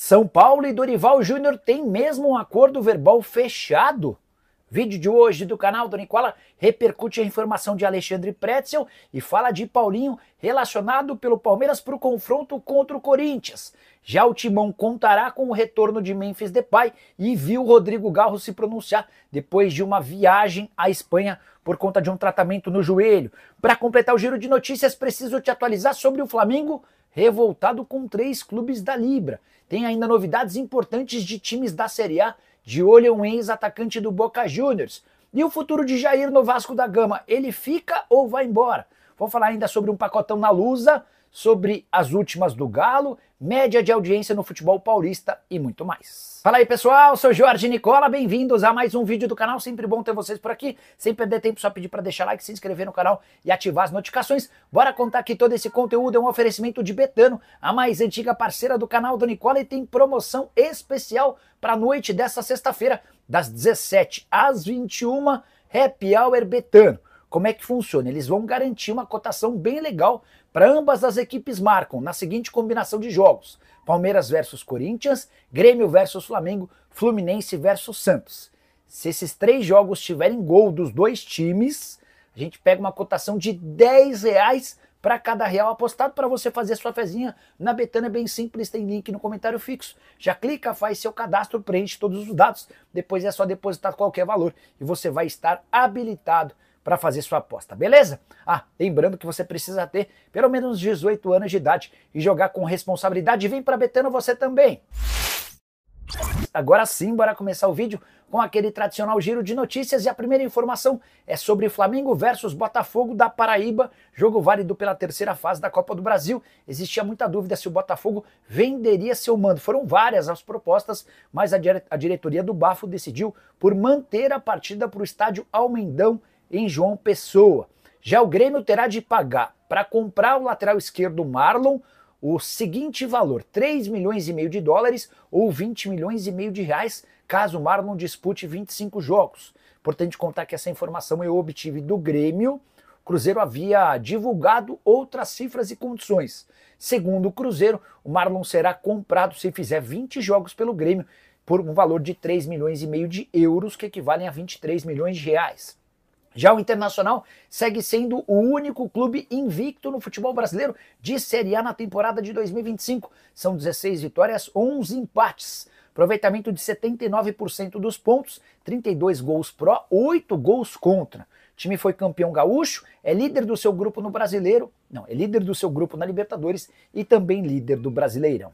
São Paulo e Dorival Júnior têm mesmo um acordo verbal fechado? Vídeo de hoje do canal do Nicola repercute a informação de Alexandre Pretzel e fala de Paulinho relacionado pelo Palmeiras para o confronto contra o Corinthians. Já o Timão contará com o retorno de Memphis Depay e viu Rodrigo Garro se pronunciar depois de uma viagem à Espanha por conta de um tratamento no joelho. Para completar o giro de notícias, preciso te atualizar sobre o Flamengo revoltado com 3 clubes da Libra. Tem ainda novidades importantes de times da Série A, de olho um ex-atacante do Boca Juniors. E o futuro de Jair no Vasco da Gama, ele fica ou vai embora? Vou falar ainda sobre um pacotão na Lusa, sobre as últimas do Galo, média de audiência no futebol paulista e muito mais. Fala aí pessoal, sou Jorge Nicola, bem-vindos a mais um vídeo do canal, sempre bom ter vocês por aqui, sem perder tempo só pedir para deixar like, se inscrever no canal e ativar as notificações. Bora contar que todo esse conteúdo é um oferecimento de Betano, a mais antiga parceira do canal do Nicola, e tem promoção especial para a noite desta sexta-feira, das 17 às 21, Happy Hour Betano. Como é que funciona? Eles vão garantir uma cotação bem legal para ambas as equipes marcam na seguinte combinação de jogos: Palmeiras versus Corinthians, Grêmio versus Flamengo, Fluminense versus Santos. Se esses 3 jogos tiverem gol dos 2 times, a gente pega uma cotação de R$10 para cada real apostado para você fazer sua fezinha na Betano. É bem simples, tem link no comentário fixo. Já clica, faz seu cadastro, preenche todos os dados, depois é só depositar qualquer valor e você vai estar habilitado para fazer sua aposta, beleza? Lembrando que você precisa ter pelo menos 18 anos de idade e jogar com responsabilidade. Vem para Betano você também! Agora sim, bora começar o vídeo com aquele tradicional giro de notícias, e a primeira informação é sobre Flamengo versus Botafogo da Paraíba, jogo válido pela 3ª fase da Copa do Brasil. Existia muita dúvida se o Botafogo venderia seu mando. Foram várias as propostas, mas a diretoria do Bafo decidiu por manter a partida para o estádio Almendão, em João Pessoa. Já o Grêmio terá de pagar para comprar o lateral esquerdo Marlon o seguinte valor: 3,5 milhões de dólares ou 20,5 milhões de reais, caso o Marlon dispute 25 jogos. Importante contar que essa informação eu obtive do Grêmio. O Cruzeiro havia divulgado outras cifras e condições. Segundo o Cruzeiro, o Marlon será comprado se fizer 20 jogos pelo Grêmio por um valor de 3,5 milhões de euros, que equivalem a 23 milhões de reais. Já o Internacional segue sendo o único clube invicto no futebol brasileiro de Série A na temporada de 2025. São 16 vitórias, 11 empates. Aproveitamento de 79% dos pontos, 32 gols pró, 8 gols contra. O time foi campeão gaúcho, é líder do seu grupo no Brasileiro, é líder do seu grupo na Libertadores e também líder do Brasileirão.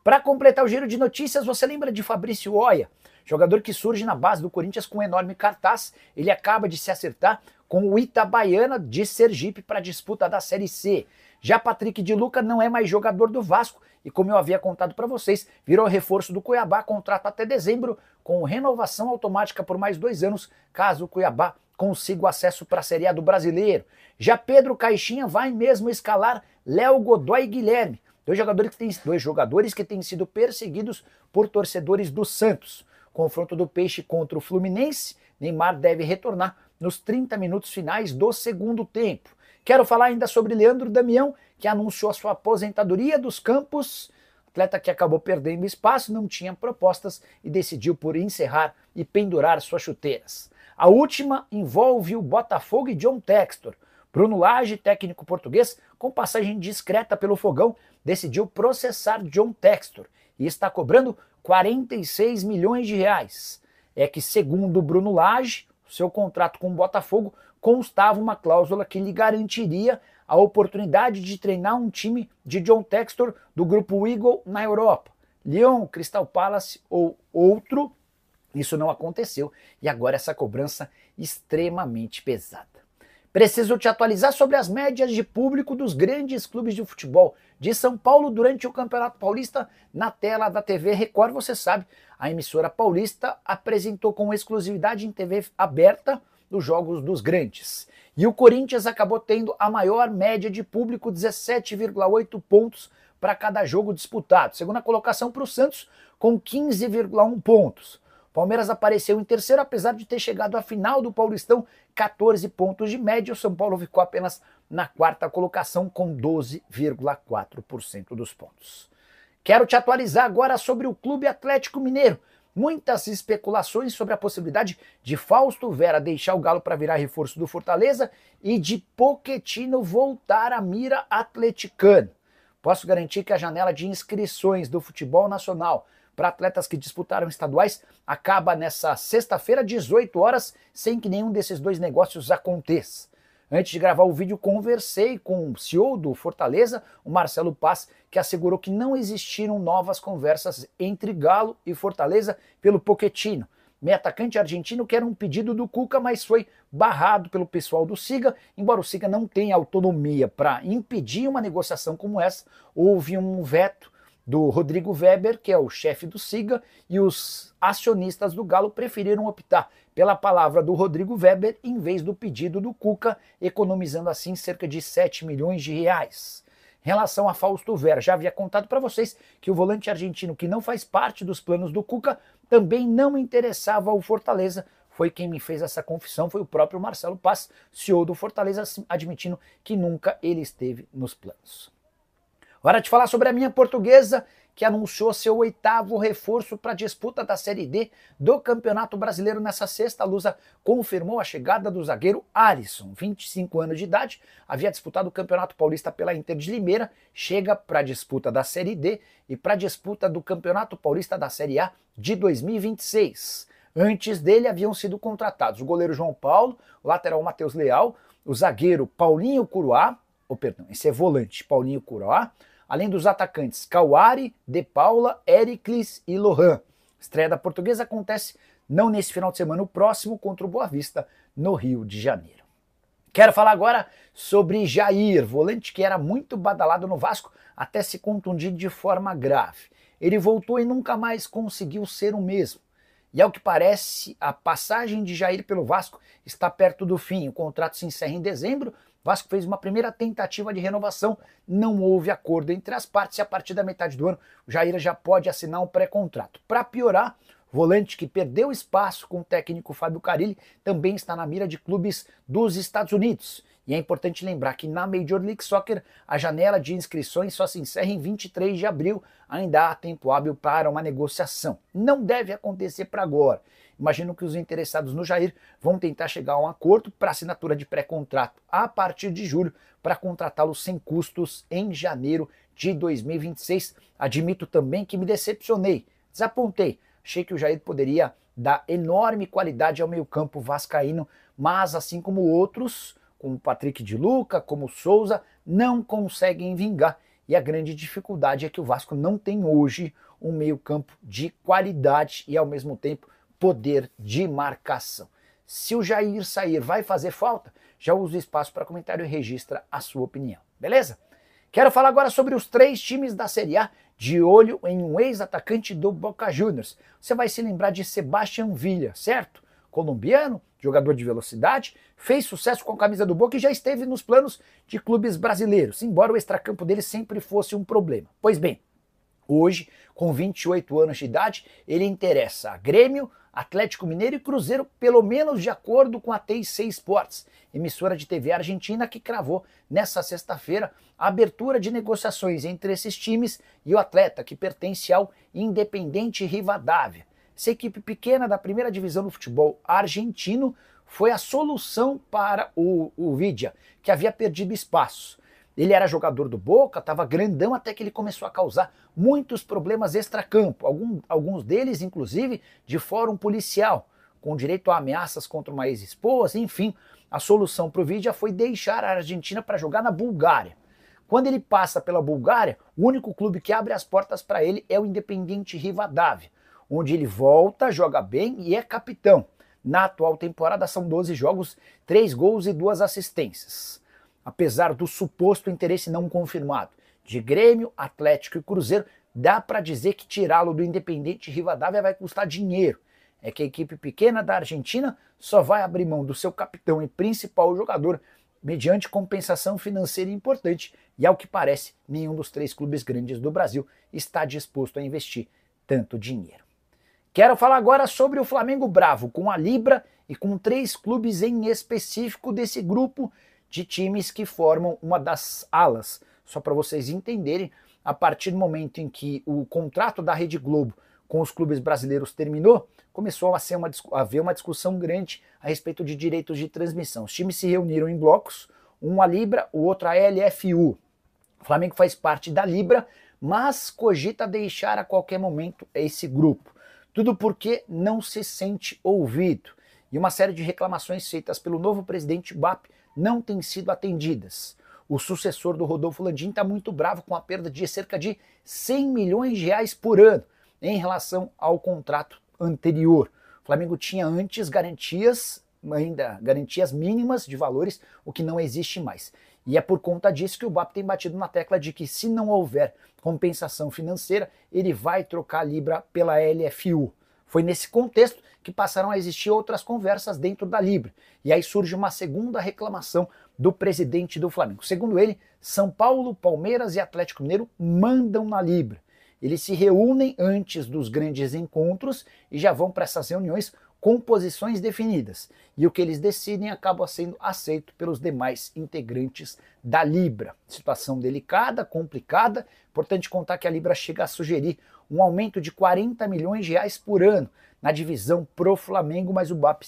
Para completar o giro de notícias, você lembra de Fabrício Oia? Jogador que surge na base do Corinthians com um enorme cartaz. Ele acaba de se acertar com o Itabaiana de Sergipe para a disputa da Série C. Já Patrick de Luca não é mais jogador do Vasco e, como eu havia contado para vocês, virou reforço do Cuiabá, contrato até dezembro, com renovação automática por mais 2 anos, caso o Cuiabá consiga o acesso para a Série A do Brasileiro. Já Pedro Caixinha vai mesmo escalar Léo Godoy e Guilherme, dois jogadores que têm sido perseguidos por torcedores do Santos. Confronto do Peixe contra o Fluminense, Neymar deve retornar nos 30 minutos finais do segundo tempo. Quero falar ainda sobre Leandro Damião, que anunciou a sua aposentadoria dos campos. Atleta que acabou perdendo espaço, não tinha propostas e decidiu por encerrar e pendurar suas chuteiras. A última envolve o Botafogo e John Textor. Bruno Lage, técnico português, com passagem discreta pelo Fogão, decidiu processar John Textor e está cobrando 46 milhões de reais. É que, segundo Bruno Lage, seu contrato com o Botafogo constava uma cláusula que lhe garantiria a oportunidade de treinar um time de John Textor do grupo Eagle na Europa, Lyon, Crystal Palace ou outro. Isso não aconteceu e agora essa cobrança extremamente pesada. Preciso te atualizar sobre as médias de público dos grandes clubes de futebol de São Paulo durante o Campeonato Paulista. Na tela da TV Record, você sabe, a emissora paulista apresentou com exclusividade em TV aberta os jogos dos grandes. E o Corinthians acabou tendo a maior média de público, 17,8 pontos para cada jogo disputado. Segunda colocação para o Santos, com 15,1 pontos. Palmeiras apareceu em terceiro, apesar de ter chegado à final do Paulistão, 14 pontos de média. O São Paulo ficou apenas na 4ª colocação com 12,4% dos pontos. Quero te atualizar agora sobre o Clube Atlético Mineiro. Muitas especulações sobre a possibilidade de Fausto Vera deixar o Galo para virar reforço do Fortaleza e de Pochettino voltar à mira atleticana. Posso garantir que a janela de inscrições do futebol nacional para atletas que disputaram estaduais acaba nessa sexta-feira, 18 horas, sem que nenhum desses dois negócios aconteça. Antes de gravar o vídeo, conversei com o CEO do Fortaleza, o Marcelo Paz, que assegurou que não existiram novas conversas entre Galo e Fortaleza pelo Pochettino. Meio atacante argentino que era um pedido do Cuca, mas foi barrado pelo pessoal do Siga. Embora o Siga não tenha autonomia para impedir uma negociação como essa, houve um veto do Rodrigo Weber, que é o chefe do Siga, e os acionistas do Galo preferiram optar pela palavra do Rodrigo Weber em vez do pedido do Cuca, economizando assim cerca de 7 milhões de reais. Em relação a Fausto Vera, já havia contado para vocês que o volante argentino, que não faz parte dos planos do Cuca, também não interessava ao Fortaleza. Foi quem me fez essa confissão, foi o próprio Marcelo Paz, CEO do Fortaleza, admitindo que nunca ele esteve nos planos. Hora de falar sobre a minha portuguesa, que anunciou seu 8º reforço para a disputa da Série D do Campeonato Brasileiro nessa sexta. A Lusa confirmou a chegada do zagueiro Alisson, 25 anos de idade, havia disputado o Campeonato Paulista pela Inter de Limeira, chega para a disputa da Série D e para a disputa do Campeonato Paulista da Série A de 2026. Antes dele haviam sido contratados o goleiro João Paulo, o lateral Matheus Leal, o zagueiro Paulinho Curuá, esse é volante, Paulinho Curuá, além dos atacantes Cauari, De Paula, Éricles e Lohan. Estreia da Portuguesa acontece não nesse final de semana, o próximo contra o Boa Vista, no Rio de Janeiro. Quero falar agora sobre Jair, volante que era muito badalado no Vasco até se contundir de forma grave. Ele voltou e nunca mais conseguiu ser o mesmo. E ao que parece, a passagem de Jair pelo Vasco está perto do fim. O contrato se encerra em dezembro. O Vasco fez uma primeira tentativa de renovação, não houve acordo entre as partes e a partir da metade do ano o Jair já pode assinar um pré-contrato. Para piorar, o volante que perdeu espaço com o técnico Fábio Carille também está na mira de clubes dos Estados Unidos. E é importante lembrar que na Major League Soccer a janela de inscrições só se encerra em 23 de abril, ainda há tempo hábil para uma negociação. Não deve acontecer para agora. Imagino que os interessados no Jair vão tentar chegar a um acordo para assinatura de pré-contrato a partir de julho para contratá-lo sem custos em janeiro de 2026. Admito também que me decepcionei, desapontei. Achei que o Jair poderia dar enorme qualidade ao meio-campo vascaíno, mas assim como outros, como o Patrick de Luca, como o Souza, não conseguem vingar. E a grande dificuldade é que o Vasco não tem hoje um meio-campo de qualidade e ao mesmo tempo poder de marcação. Se o Jair sair, vai fazer falta? Já usa o espaço para comentário e registra a sua opinião, beleza? Quero falar agora sobre os 3 times da Série A de olho em um ex-atacante do Boca Juniors. Você vai se lembrar de Sebastián Villa, certo? Colombiano, jogador de velocidade, fez sucesso com a camisa do Boca e já esteve nos planos de clubes brasileiros, embora o extracampo dele sempre fosse um problema. Pois bem, hoje, com 28 anos de idade, ele interessa a Grêmio, Atlético Mineiro e Cruzeiro, pelo menos de acordo com a TIC Sports, emissora de TV argentina que cravou nessa sexta-feira a abertura de negociações entre esses times e o atleta que pertence ao Independiente Rivadavia. Essa equipe pequena da primeira divisão do futebol argentino foi a solução para o Vidia, que havia perdido espaço. Ele era jogador do Boca, estava grandão até que ele começou a causar muitos problemas extracampo, alguns deles inclusive de fórum policial, com direito a ameaças contra uma ex-esposa, enfim. A solução para o Vidia foi deixar a Argentina para jogar na Bulgária. Quando ele passa pela Bulgária, o único clube que abre as portas para ele é o Independiente Rivadavia, onde ele volta, joga bem e é capitão. Na atual temporada são 12 jogos, 3 gols e 2 assistências. Apesar do suposto interesse não confirmado de Grêmio, Atlético e Cruzeiro, dá para dizer que tirá-lo do Independiente Rivadavia vai custar dinheiro. É que a equipe pequena da Argentina só vai abrir mão do seu capitão e principal jogador mediante compensação financeira importante e, ao que parece, nenhum dos 3 clubes grandes do Brasil está disposto a investir tanto dinheiro. Quero falar agora sobre o Flamengo Bravo, com a Libra e com 3 clubes em específico desse grupo de times que formam uma das alas. Só para vocês entenderem, a partir do momento em que o contrato da Rede Globo com os clubes brasileiros terminou, começou a haver uma discussão grande a respeito de direitos de transmissão. Os times se reuniram em blocos, um a Libra, o outro a LFU. O Flamengo faz parte da Libra, mas cogita deixar a qualquer momento esse grupo. Tudo porque não se sente ouvido. E uma série de reclamações feitas pelo novo presidente BAP não têm sido atendidas. O sucessor do Rodolfo Landim está muito bravo com a perda de cerca de 100 milhões de reais por ano em relação ao contrato anterior. O Flamengo tinha antes garantias mínimas de valores, o que não existe mais. E é por conta disso que o BAP tem batido na tecla de que se não houver compensação financeira, ele vai trocar a Libra pela LFU. Foi nesse contexto que passaram a existir outras conversas dentro da Libra. E aí surge uma segunda reclamação do presidente do Flamengo. Segundo ele, São Paulo, Palmeiras e Atlético Mineiro mandam na Libra. Eles se reúnem antes dos grandes encontros e já vão para essas reuniões com posições definidas. E o que eles decidem acaba sendo aceito pelos demais integrantes da Libra. Situação delicada, complicada. Importante contar que a Libra chega a sugerir um aumento de 40 milhões de reais por ano na divisão pro Flamengo, mas o BAP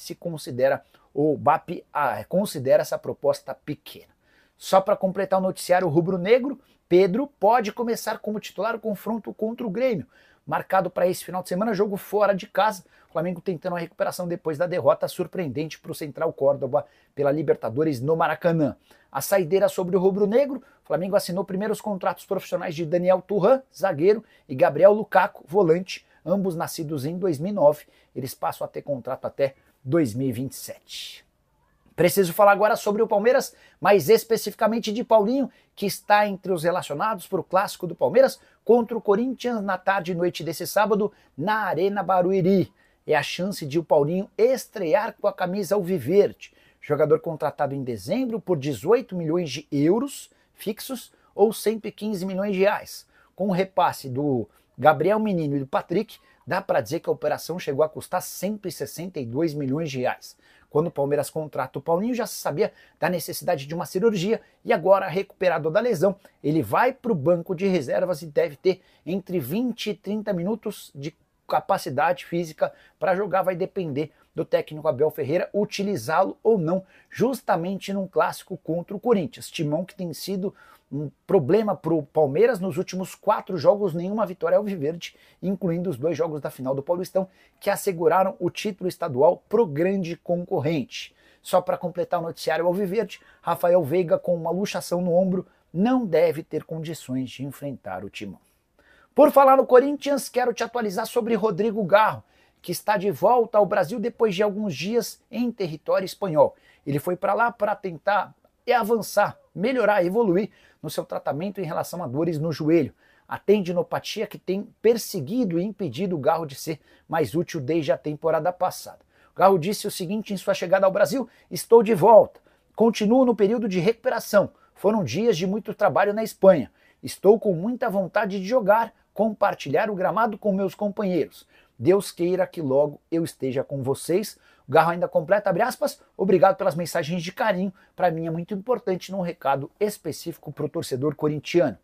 considera essa proposta pequena. Só para completar o noticiário rubro-negro, Pedro pode começar como titular o confronto contra o Grêmio, marcado para esse final de semana, jogo fora de casa. O Flamengo tentando a recuperação depois da derrota surpreendente para o Central Córdoba pela Libertadores no Maracanã. A saideira sobre o rubro-negro, o Flamengo assinou primeiros contratos profissionais de Daniel Thuram, zagueiro, e Gabriel Lukaku, volante, ambos nascidos em 2009. Eles passam a ter contrato até 2027. Preciso falar agora sobre o Palmeiras, mais especificamente de Paulinho, que está entre os relacionados para o clássico do Palmeiras contra o Corinthians na tarde e noite desse sábado na Arena Barueri. É a chance de o Paulinho estrear com a camisa alviverde. Jogador contratado em dezembro por 18 milhões de euros fixos ou 115 milhões de reais. Com o repasse do Gabriel Menino e do Patrick, dá para dizer que a operação chegou a custar 162 milhões de reais. Quando o Palmeiras contrata o Paulinho, já se sabia da necessidade de uma cirurgia e agora, recuperado da lesão, ele vai para o banco de reservas e deve ter entre 20 e 30 minutos de capacidade física para jogar. Vai depender do técnico Abel Ferreira utilizá-lo ou não, justamente num clássico contra o Corinthians. Timão que tem sido um problema para o Palmeiras nos últimos 4 jogos, nenhuma vitória alviverde, incluindo os 2 jogos da final do Paulistão, que asseguraram o título estadual pro grande concorrente. Só para completar o noticiário alviverde, Rafael Veiga, com uma luxação no ombro, não deve ter condições de enfrentar o Timão. Por falar no Corinthians, quero te atualizar sobre Rodrigo Garro, que está de volta ao Brasil depois de alguns dias em território espanhol. Ele foi para lá para tentar avançar, melhorar, evoluir no seu tratamento em relação a dores no joelho. A tendinopatia que tem perseguido e impedido o Garro de ser mais útil desde a temporada passada. O Garro disse o seguinte em sua chegada ao Brasil: estou de volta, continuo no período de recuperação, foram dias de muito trabalho na Espanha, estou com muita vontade de jogar, compartilhar o gramado com meus companheiros. Deus queira que logo eu esteja com vocês. O Garro ainda completa, abre aspas, obrigado pelas mensagens de carinho, para mim é muito importante num recado específico para o torcedor corintiano.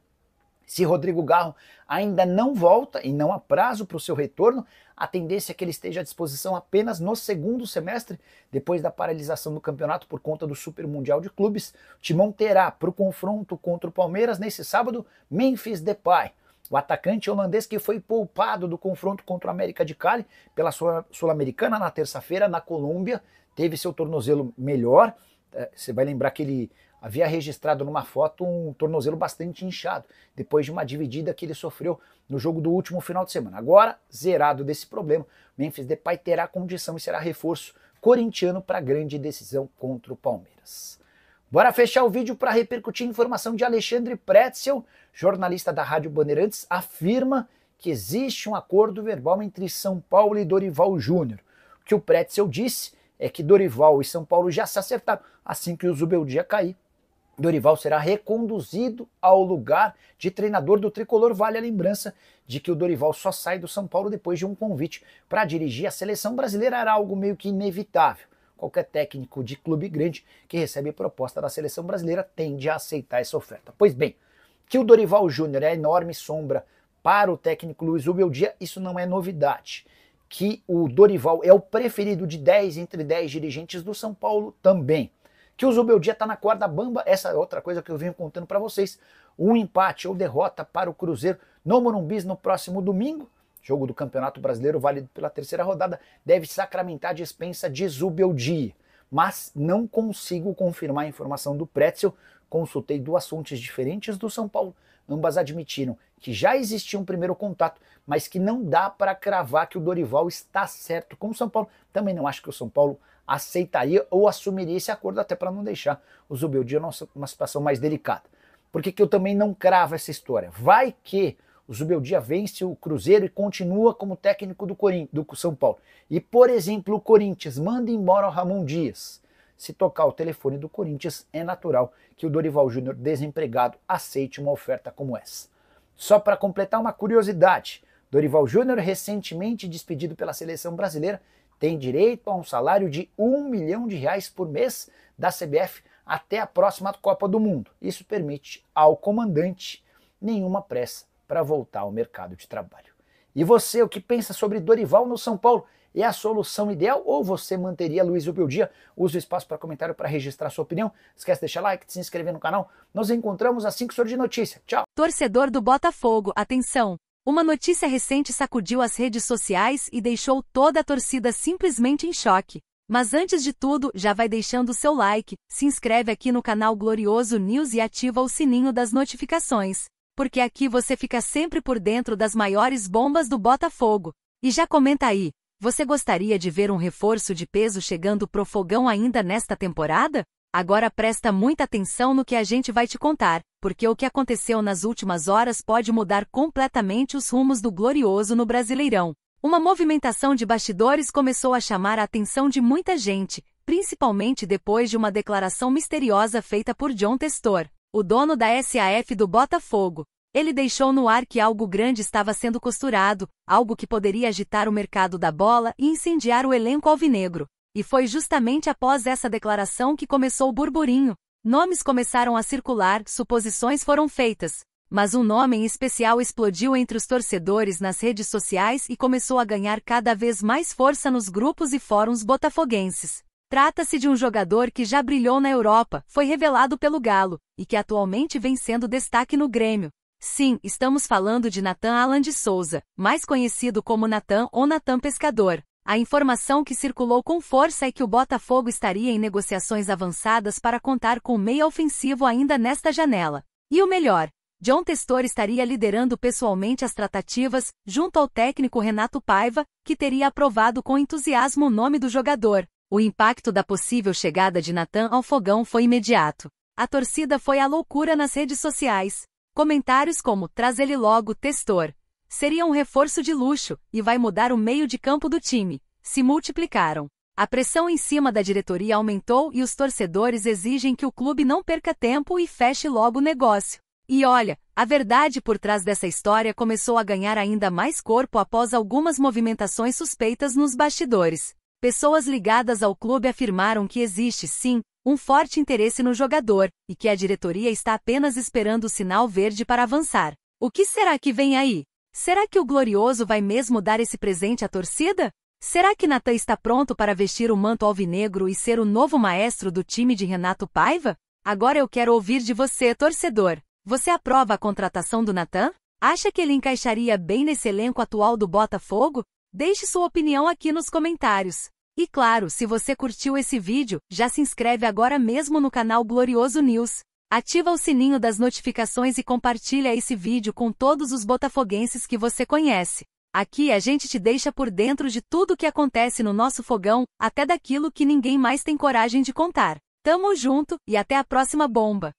Se Rodrigo Garro ainda não volta e não há prazo para o seu retorno, a tendência é que ele esteja à disposição apenas no segundo semestre, depois da paralisação do campeonato por conta do Super Mundial de Clubes. O Timão terá para o confronto contra o Palmeiras nesse sábado Memphis Depay, o atacante holandês que foi poupado do confronto contra o América de Cali pela Sul-Americana na terça-feira na Colômbia, teve seu tornozelo melhor. Você vai lembrar que ele havia registrado numa foto um tornozelo bastante inchado, depois de uma dividida que ele sofreu no jogo do último final de semana. Agora, zerado desse problema, Memphis Depay terá condição e será reforço corintiano para a grande decisão contra o Palmeiras. Bora fechar o vídeo para repercutir a informação de Alexandre Pretzel, jornalista da Rádio Bandeirantes, afirma que existe um acordo verbal entre São Paulo e Dorival Júnior. O que o Pretzel disse é que Dorival e São Paulo já se acertaram. Assim que o Zubeldia cair, Dorival será reconduzido ao lugar de treinador do Tricolor. Vale a lembrança de que o Dorival só sai do São Paulo depois de um convite para dirigir a seleção brasileira. Era algo meio que inevitável. Qualquer técnico de clube grande que recebe proposta da seleção brasileira tende a aceitar essa oferta. Pois bem, Que o Dorival Júnior é a enorme sombra para o técnico Luiz Zubeldia, isso não é novidade. Que o Dorival é o preferido de 10 entre 10 dirigentes do São Paulo também. Que o Zubeldia está na corda bamba, essa é outra coisa que eu venho contando para vocês. Um empate ou derrota para o Cruzeiro no Morumbi no próximo domingo, jogo do Campeonato Brasileiro válido pela terceira rodada, deve sacramentar a dispensa de Zubeldia. Mas não consigo confirmar a informação do Pretzel. Consultei duas fontes diferentes do São Paulo, ambas admitiram que já existia um primeiro contato, mas que não dá para cravar que o Dorival está certo com o São Paulo. Também não acho que o São Paulo aceitaria ou assumiria esse acordo, até para não deixar o Zubeldia numa situação mais delicada. Por que eu também não cravo essa história? Vai que o Zubeldia vence o Cruzeiro e continua como técnico do São Paulo. E, por exemplo, o Corinthians manda embora o Ramon Dias. Se tocar o telefone do Corinthians, é natural que o Dorival Júnior, desempregado, aceite uma oferta como essa. Só para completar uma curiosidade, Dorival Júnior, recentemente despedido pela seleção brasileira, tem direito a um salário de R$1 milhão por mês da CBF até a próxima Copa do Mundo. Isso permite ao comandante nenhuma pressa para voltar ao mercado de trabalho. E você, o que pensa sobre Dorival no São Paulo? É a solução ideal ou você manteria Luiz Zubeldia? Use o espaço para comentário para registrar sua opinião. Esquece de deixar like, de se inscrever no canal. Nos encontramos assim que surgir notícia. Tchau! Torcedor do Botafogo, atenção! Uma notícia recente sacudiu as redes sociais e deixou toda a torcida simplesmente em choque. Mas antes de tudo, já vai deixando o seu like, se inscreve aqui no canal Glorioso News e ativa o sininho das notificações. Porque aqui você fica sempre por dentro das maiores bombas do Botafogo. E já comenta aí, você gostaria de ver um reforço de peso chegando pro fogão ainda nesta temporada? Agora presta muita atenção no que a gente vai te contar, porque o que aconteceu nas últimas horas pode mudar completamente os rumos do Glorioso no Brasileirão. Uma movimentação de bastidores começou a chamar a atenção de muita gente, principalmente depois de uma declaração misteriosa feita por John Testor, o dono da SAF do Botafogo. Ele deixou no ar que algo grande estava sendo costurado, algo que poderia agitar o mercado da bola e incendiar o elenco alvinegro. E foi justamente após essa declaração que começou o burburinho. Nomes começaram a circular, suposições foram feitas. Mas um nome em especial explodiu entre os torcedores nas redes sociais e começou a ganhar cada vez mais força nos grupos e fóruns botafoguenses. Trata-se de um jogador que já brilhou na Europa, foi revelado pelo Galo, e que atualmente vem sendo destaque no Grêmio. Sim, estamos falando de Nathan Alan de Souza, mais conhecido como Nathan ou Nathan Pescador. A informação que circulou com força é que o Botafogo estaria em negociações avançadas para contar com um meia ofensivo ainda nesta janela. E o melhor, John Testor estaria liderando pessoalmente as tratativas, junto ao técnico Renato Paiva, que teria aprovado com entusiasmo o nome do jogador. O impacto da possível chegada de Nathan ao fogão foi imediato. A torcida foi à loucura nas redes sociais. Comentários como, traz ele logo, Testor. Seria um reforço de luxo, e vai mudar o meio de campo do time. Se multiplicaram. A pressão em cima da diretoria aumentou e os torcedores exigem que o clube não perca tempo e feche logo o negócio. E olha, a verdade por trás dessa história começou a ganhar ainda mais corpo após algumas movimentações suspeitas nos bastidores. Pessoas ligadas ao clube afirmaram que existe, sim, um forte interesse no jogador, e que a diretoria está apenas esperando o sinal verde para avançar. O que será que vem aí? Será que o Glorioso vai mesmo dar esse presente à torcida? Será que Nathan está pronto para vestir o manto alvinegro e ser o novo maestro do time de Renato Paiva? Agora eu quero ouvir de você, torcedor. Você aprova a contratação do Nathan? Acha que ele encaixaria bem nesse elenco atual do Botafogo? Deixe sua opinião aqui nos comentários. E claro, se você curtiu esse vídeo, já se inscreve agora mesmo no canal Glorioso News. Ativa o sininho das notificações e compartilha esse vídeo com todos os botafoguenses que você conhece. Aqui a gente te deixa por dentro de tudo o que acontece no nosso fogão, até daquilo que ninguém mais tem coragem de contar. Tamo junto e até a próxima bomba!